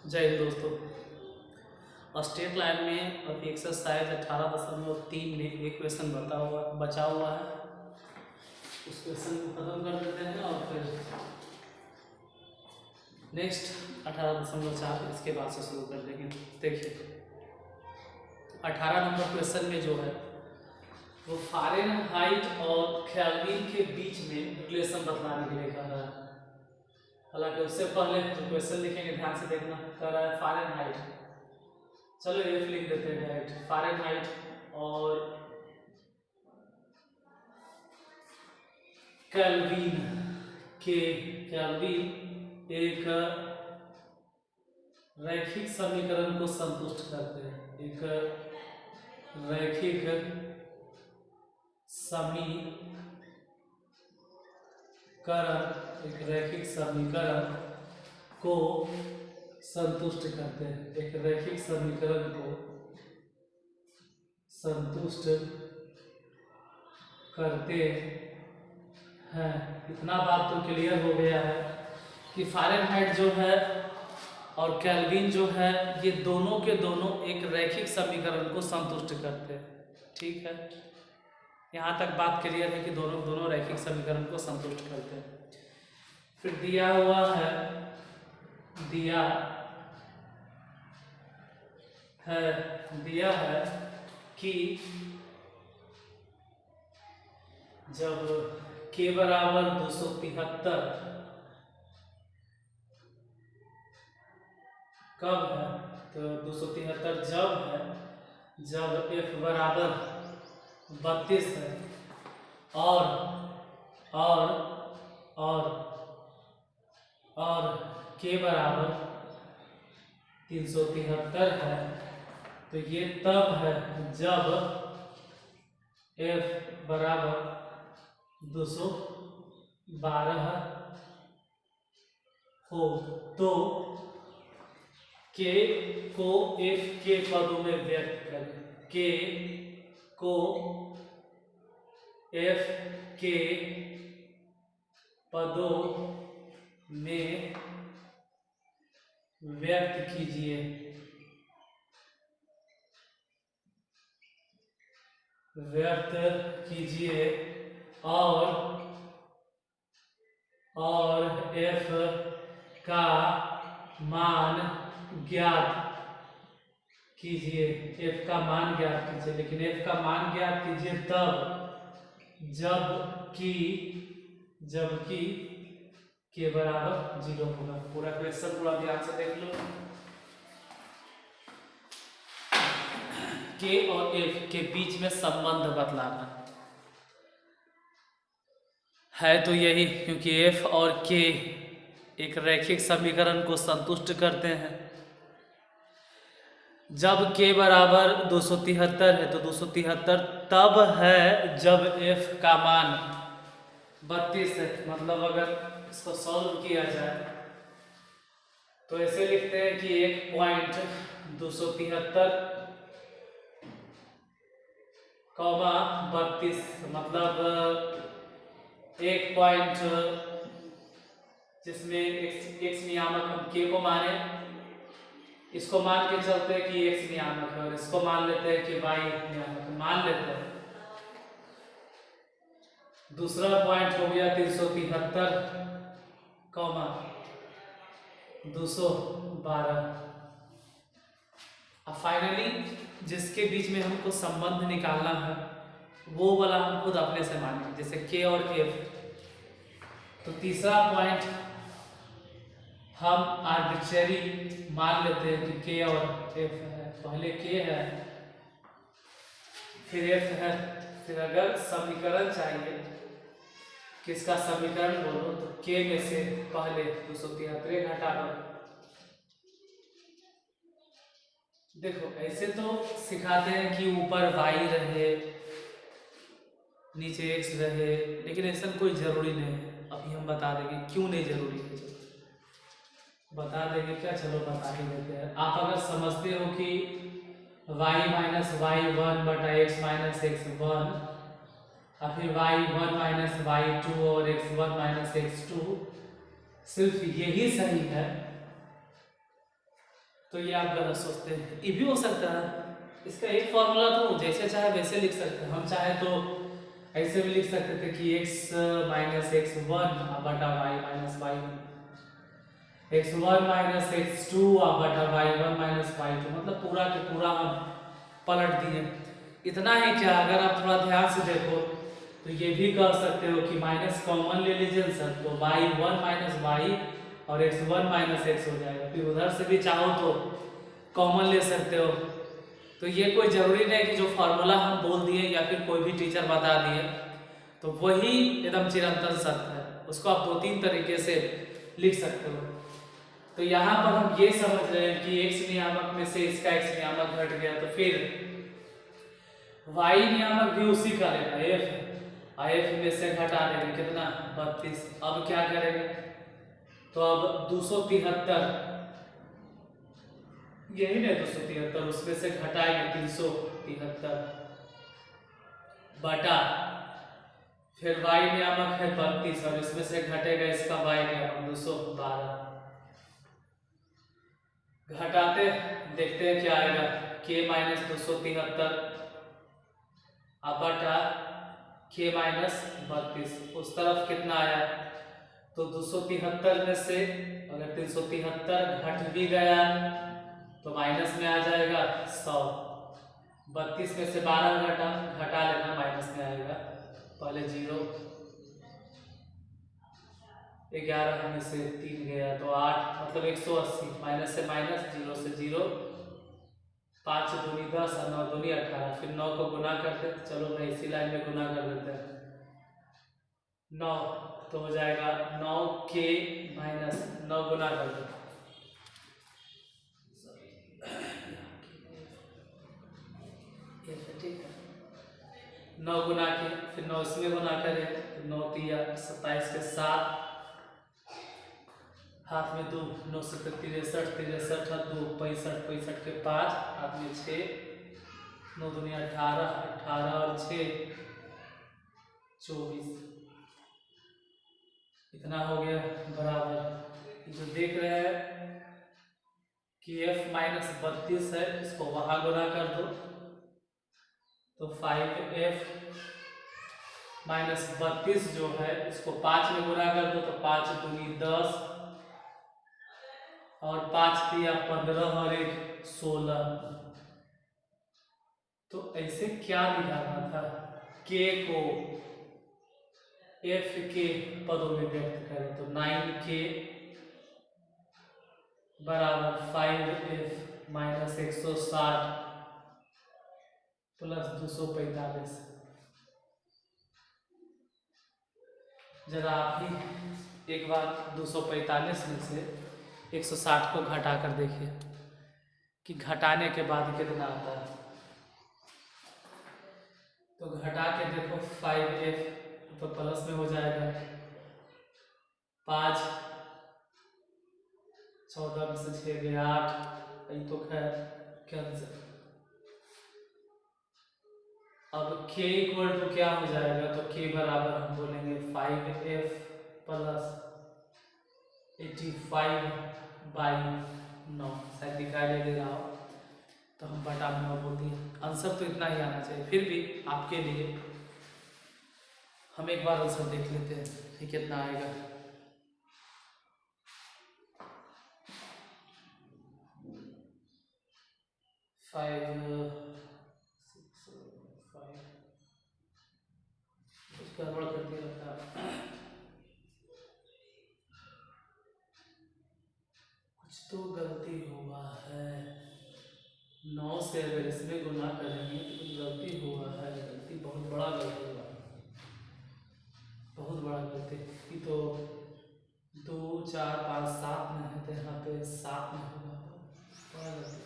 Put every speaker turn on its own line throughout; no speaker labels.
जय हिंद दोस्तों। State line में अभी एक्सरसाइज 18.3 में एक क्वेश्चन बचा हुआ है। उस क्वेश्चन को खत्म कर देते हैं और फिर नेक्स्ट 18.4 इसके बाद से शुरू कर देंगे। देखिए 18 नंबर क्वेश्चन में जो है वो फ़ारेनहाइट और केल्विन के बीच में रिलेशन बतलाने के लिए कह रहा है। हालांकि उससे पहले जो क्वेश्चन लिखेंगे ध्यान से देखना। कह रहा है फ़ारेनहाइट, चलो एफ लिख देते हैं डायरेक्ट। फ़ारेनहाइट और केल्विन एक रैखिक समीकरण को संतुष्ट करते हैं। एक रैखिक समीकरण को संतुष्ट करते हैं। एक रैखिक समीकरण को संतुष्ट करते हैं। इतना बात तो क्लियर हो गया है कि फ़ारेनहाइट जो है और केल्विन जो है ये दोनों के दोनों एक रैखिक समीकरण को संतुष्ट करते हैं। ठीक है, यहाँ तक बात क्लियर है कि दोनों रैखिक समीकरण को संतुष्ट करते हैं। फिर दिया है कि जब k बराबर 273 कब है, तो 273 जब है जब f बराबर 32 है और k बराबर 373 है। तो ये तब है जब f बराबर 212 हो। तो k को f के पदों में व्यक्त करें। k को f के पदों में व्यक्त कीजिए और f का मान ज्ञात कीजिए। f का मान ज्ञात कीजिए, लेकिन f का मान ज्ञात कीजिए तब जबकि k बराबर 0 होगा। पूरा क्वेश्चन थोड़ा ध्यान से देख लो। k और f के बीच में संबंध बतलाना है तो यही, क्योंकि f और k एक रैखिक समीकरण को संतुष्ट करते हैं। जब k बराबर 273 है तो 273 तब है जब f का मान 32 है। मतलब अगर इसको सॉल्व किया जाए तो ऐसे लिखते हैं कि 1.273 कॉमा 32, मतलब 1 पॉइंट जिसमें x नियामक हम k को माने, इसको मान के चलते हैं कि x नियामक है और इसको मान लेते हैं कि y नियामक मान लेते हैं। दूसरा पॉइंट हो गया 373 कॉमा 212। अब फाइनली जिसके बीच में हमको संबंध निकालना है वो वाला हम खुद अपने से मानेंगे, जैसे k और f। तो तीसरा पॉइंट हम आर्बिट्रेरी मान लेते हैं कि k और f है। पहले k है फिर f है। फिर अगर समीकरण चाहिए किसका समीकरण बोलो तो k में से पहले 273 घटा दो। देखो ऐसे तो सिखाते हैं कि ऊपर y रहे नीचे x रहे, लेकिन ऐसा कोई ज़रूरी नहीं है। अभी हम बता देंगे क्यों नहीं ज़रूरी है। बता देंगे क्या, चलो बता ही देते हैं। आप अगर समझते हो कि y माइनस y1 बटा x माइनस x1 और फिर y1 माइनस y2 और x1 माइनस x2 सिर्फ यही सही है तो ये आप गलत सोचते हैं, ये भी हो सकता है। इसका एक फॉर्मूला तो जैसे चाहे वैसे लिख सकते हैं। हम चाहे तो ऐसे भी लिख सकते थे कि x माइनस एक्स वन बटा y minus y x one minus x two बटा y one minus y two, मतलब पूरा के पूरा हम पलट दिए। इतना ही क्या, अगर आप थोड़ा ध्यान से देखो तो ये भी कह सकते हो कि माइनस कॉमन ले लीजिए सर, तो वाई वन माइनस वाई और एक्स वन माइनस एक्स हो जाएगा। फिर उधर से भी चाहो तो कॉमन ले सकते हो। तो ये कोई ज़रूरी नहीं कि जो फार्मूला हम बोल दिए या फिर कोई भी टीचर बता दिए तो वही एकदम चिरंतन सत्य है, उसको आप 2-3 तरीके से लिख सकते हो। तो यहाँ पर हम ये समझ रहे हैं कि x नियामक में से इसका x नियामक घट गया, तो फिर y नियामक भी उसी का लेना f, f में से घटा देंगे कितना 32। अब क्या करेंगे, तो अब 273 यही नहीं 273 उसमें से घटाएंगे 373 बटा फिर y नियामक है 32 और इसमें से घटेगा इसका y नियामक 212। घटाते देखते हैं क्या आएगा, k माइनस 273 बटा k माइनस 32। उस तरफ कितना आया, तो 273 में से अगर 373 घट भी गया तो माइनस में आ जाएगा 100। 32 में से 12 घटा लेना, माइनस में आएगा पहले 0, 11 में से 3 गया तो 8, मतलब 180। माइनस से माइनस, 0 से 0, 5 दूनी 10 और 9 दूनी 18। फिर 9 को गुना करते, चलो भाई इसी लाइन में गुना कर देते हैं 9, तो हो जाएगा 9k माइनस 9 गुना कर दो, 9 गुना के फिर 9 इसमें गुना करें, 9 तिया 27 के 7, हाथ में 2, 9 से 63, 63 और 2 65, 65 के 5, हाथ में 6, 9 दूनी 18, 18 और 6 24। इतना हो गया बराबर। जो देख रहे हैं कि f माइनस 32 है, इसको वहां गुना कर दो तो 5f माइनस 32 जो है इसको 5 में गुना कर दो तो 5 दूनी 10 और 5 तिया 15 और 1 16। तो ऐसे क्या दिखाना था, k को f के पदों में व्यक्त करें तो 9k बराबर 5f माइनस 160 प्लस 245। जरा आप ही एक बार 245 में से 160 को घटा कर देखिए कि घटाने के बाद कितना आता है। तो घटा के देखो 5f तो प्लस में हो जाएगा 5, 14 में से 6 गया 8, ये तो खैर कैंसिल। अब k इक्वल टू क्या हो जाएगा, तो k बराबर हम बोलेंगे 5f प्लस 85/9, शायद दिखाई दे रहा हो तो हम बटा 9 बोल दिए। आंसर तो इतना ही आना चाहिए, फिर भी आपके लिए हम एक बार आंसर देख लेते हैं कि कितना आएगा। गड़बड़ करके रखा, कुछ तो गलती हुआ है। 9 से अगर इसमें गुना करेंगे तो कुछ गलती हुआ है, गलती बहुत बड़ा गलती हुआ, बहुत बड़ा गलती। कि तो 2, 4, 5, 7 में है तो यहाँ पे 7 में होगा, बड़ा गलती।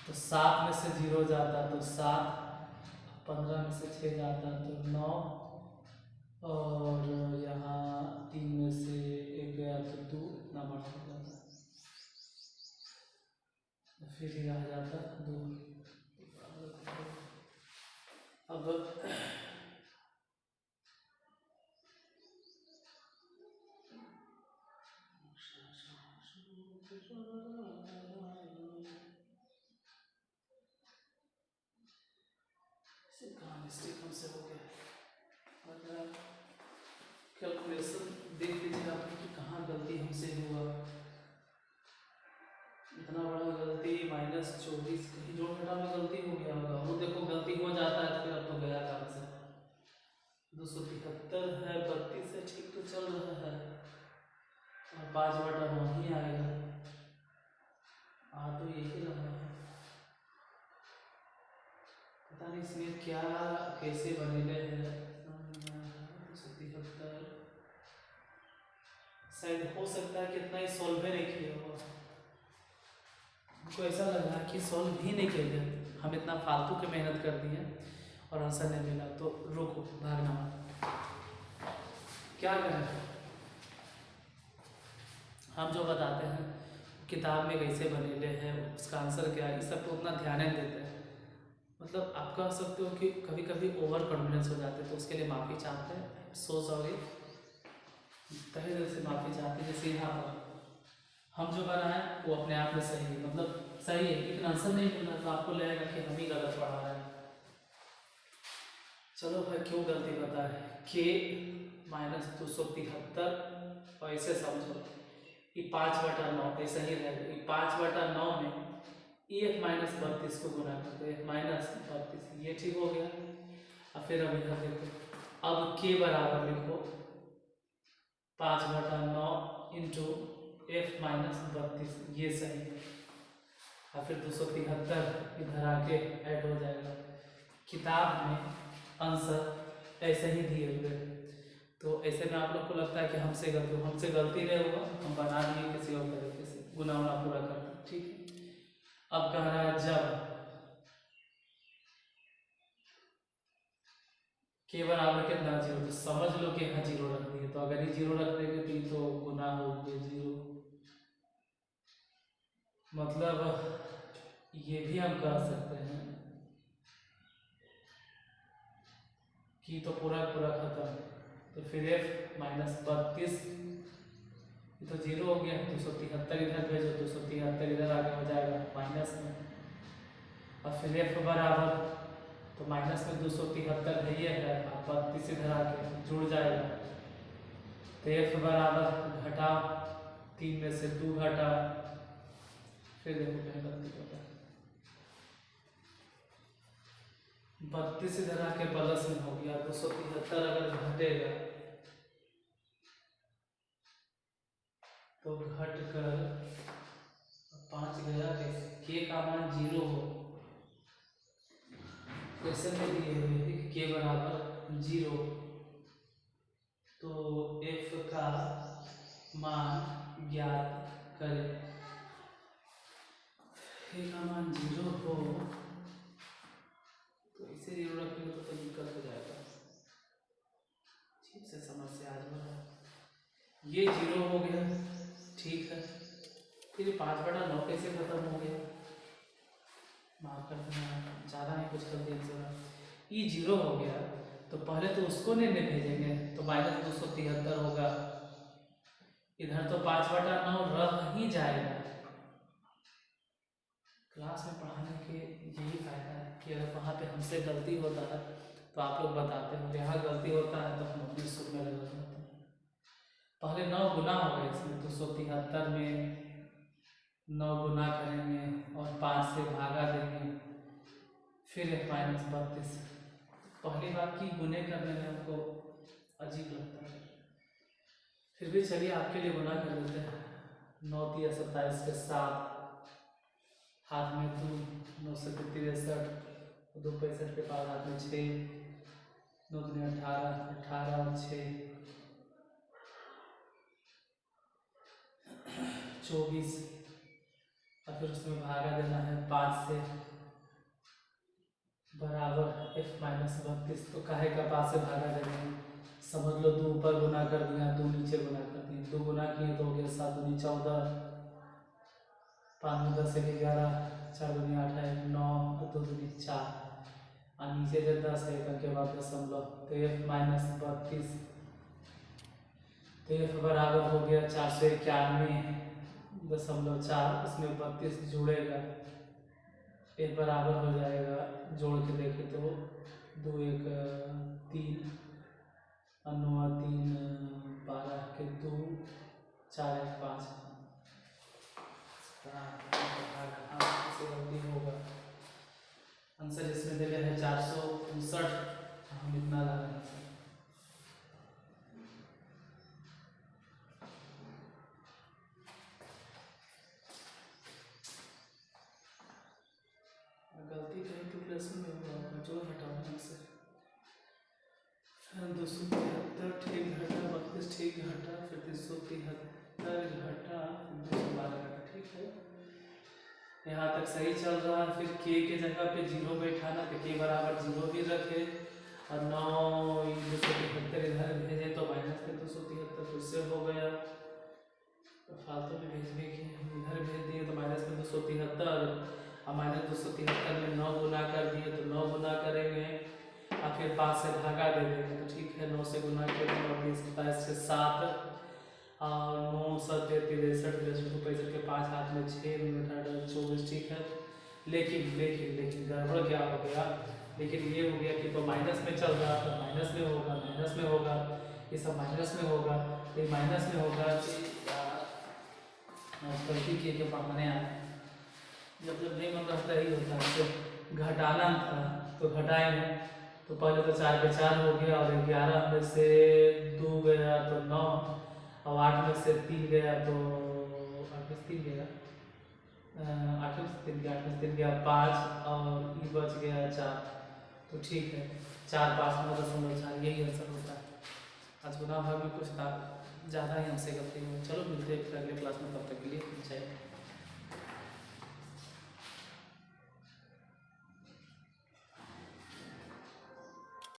तो 7 में से 0 जाता तो 7, 15 में से 6 जाता तो 9 और यहाँ 3 में से 1 गया तो 2, इतना बढ़ जाता, फिर यहाँ जाता 2। अब मिस्टेक हमसे हो गया। अगर कैलकुलेशन देख लीजिए आप कि कहाँ गलती हमसे हुआ। इतना बड़ा गलती -24 कहीं जोड़ घटा में गलती हो गया होगा। वो देखो गलती हो जाता है फिर अब तो गया काम से। 273 है, 32 से ठीक तो चल रहा है और 5/9 ही आएगा। तो यही रहा है, पता नहीं इसमें क्या कैसे बनेले हैं। 273 शायद हो सकता है कि इतना ही सॉल्व नहीं किया होगा। हमको ऐसा लग रहा है कि सॉल्व भी नहीं किया, हम इतना फालतू की मेहनत कर दिए और आंसर नहीं मिला। तो रुको, भागना मत, क्या करें। हम जो बताते हैं किताब में कैसे बनेले हैं, उसका आंसर क्या है, इस सब पर उतना ध्यान नहीं देते हैं। मतलब आप कह सकते हो कि कभी कभी ओवर कॉन्फिडेंस हो जाते हैं, तो उसके लिए माफ़ी चाहते हैं। सो सॉरी, तहे दिल से माफ़ी चाहते हैं। जैसे यहाँ पर हम जो बनाए वो अपने आप में सही है, मतलब सही है, लेकिन आंसर नहीं मिल रहा तो आपको लगेगा कि हम ही गलत पढ़ा रहे हैं। चलो भाई, क्यों गलती पता है के -273 और ऐसे समझो कि 5/9 ऐसा ही रहेगा। 5/9 में 1 - 32 को गुना करते हैं, 1 - 32, ये ठीक हो गया। और फिर अब इधर देखो, अब के बराबर लिखो 5/9 इंटू F - 32, ये सही है। और फिर 273 इधर आके ऐड हो जाएगा। किताब में आंसर ऐसे ही दिए हुए, तो ऐसे में आप लोग को लगता है कि हमसे गलती नहीं होगा, हम बना दिए किसी और तरीके से, गुना उना पूरा करते, ठीक है। अब कह रहा है जब के बराबर कितना 0, तो समझ लो कि यहाँ 0 रख दिए। तो अगर ये 0 रख देंगे तो गुना हो गया 0। मतलब ये भी हम कह सकते हैं कि तो पूरा खत्म। तो फिर F - 32, ये तो 0 हो गया। 273 इधर भेजो, 273 इधर आगे हो जाएगा माइनस में। और फिर F बराबर, तो माइनस में 273 है ये है, 32 इधर आके जुड़ जाएगा। तो F बराबर घटा 3 में से 2 घटा, फिर देखो क्या गलती होता है। 32 इधर आके प्लस में हो गया, 273 अगर घटेगा तो घट कर 5 गया, के का मान 0 हो। क्वेश्चन में दिए हुए हैं कि के बराबर 0, तो F का मान ज्ञात करें। के का मान 0 हो तो इसे 0 रखेंगे तो दिक्कत हो जाएगा। ठीक से समस्या आज बना, ये 0 हो गया, ठीक है। फिर 5/9 कैसे खत्म हो गया, माफ कर देना, ज़्यादा ही कुछ कर दिया। ये 0 हो गया तो पहले तो उसको नहीं भेजेंगे, तो -273 होगा। इधर तो 5/9 रह ही जाएगा। क्लास में पढ़ाने के यही फायदा है कि अगर वहाँ पे हमसे गलती होता है तो आप लोग बताते हो, यहाँ गलती होता है तो हम अपने सुख में लग जाते हैं। पहले 9 गुना हो गए इसमें, 273 में 9 गुना करेंगे और 5 से भागा देंगे, फिर F - 32। पहली बात की गुने करने में हमको अजीब लगता है, फिर भी चलिए आपके लिए गुना कर लेते हैं। 9 × 3 = 27 के साथ, हाथ में 2, 9 से 63, 2 65 के बाद हाथ में 6, 9 × 18, 18 और 6 24, और फिर उसमें भागा देना है 5 से, बराबर F - 32। तो काहे का 5 से भागा देंगे, समझ लो 2 ऊपर गुना कर दिया, 2 नीचे गुना कर दिया, 2 गुना किए तो हो गया 7 दूनी 14, 5 में 10 1 11, 4 दूनी 8 है 9, 2 दूनी 4, और नीचे से 10 है के बाद दशमलव, तो F - 32। तो F बराबर हो गया 491.4, उसमें 32 जुड़ेगा, F बराबर हो जाएगा, जोड़ के देखे तो 2 1 3 और 9 3 12 के 2 4 1 5 गलती होगा। आंसर इसमें दिया है 459, हम इतना ला रहे हैं। गलती कहीं तो क्वेश्चन में हुआ होगा, जो हटाने से 273 ठीक घटा, 32 ठीक घटा, फिर 373 घटा, 212 घटा, ठीक है। यहाँ तक सही चल रहा है। फिर के जगह पे 0 बैठाना, तो के बराबर 0 भी रखे और 9 273 इधर भेजे तो माइनस के 273 फिर से हो गया। तो फालतू में भेजने की इधर भेज दिए तो माइनस में 273 और माइनस 273 में 9 गुना कर दिए तो 9 गुना करेंगे और फिर 5 से भागा दे देंगे तो ठीक है। 9 से गुना किया तो 9 20 27 से 7 और 9 7 63 63 के 5 हाथ में 6 मिनट 24, ठीक है। लेकिन लेकिन लेकिन गड़बड़ क्या हो गया, लेकिन ये हो गया कि तो माइनस में चल रहा तो माइनस में होगा, माइनस में होगा, ये सब माइनस में होगा, तो माइनस में होगा गलती के पढ़ाने आए जब नहीं मन रहता ही होता है। तो घटाना था तो घटाएंगे, तो पहले तो 4 पे 4 हो गया और 11 में से 2 गया तो 9 और 8 में से 3 गया तो 8 में से 3 गया 8 में से 3 गया 8 में से 3 गया 5 और ये बच गया 4, तो ठीक है 4 5 9.4 यही आंसर होता है। आज गुना भाग में कुछ ज़्यादा ही हमसे गलती हुई। चलो मिलते हैं फिर अगले क्लास में, तब तक के लिए जय।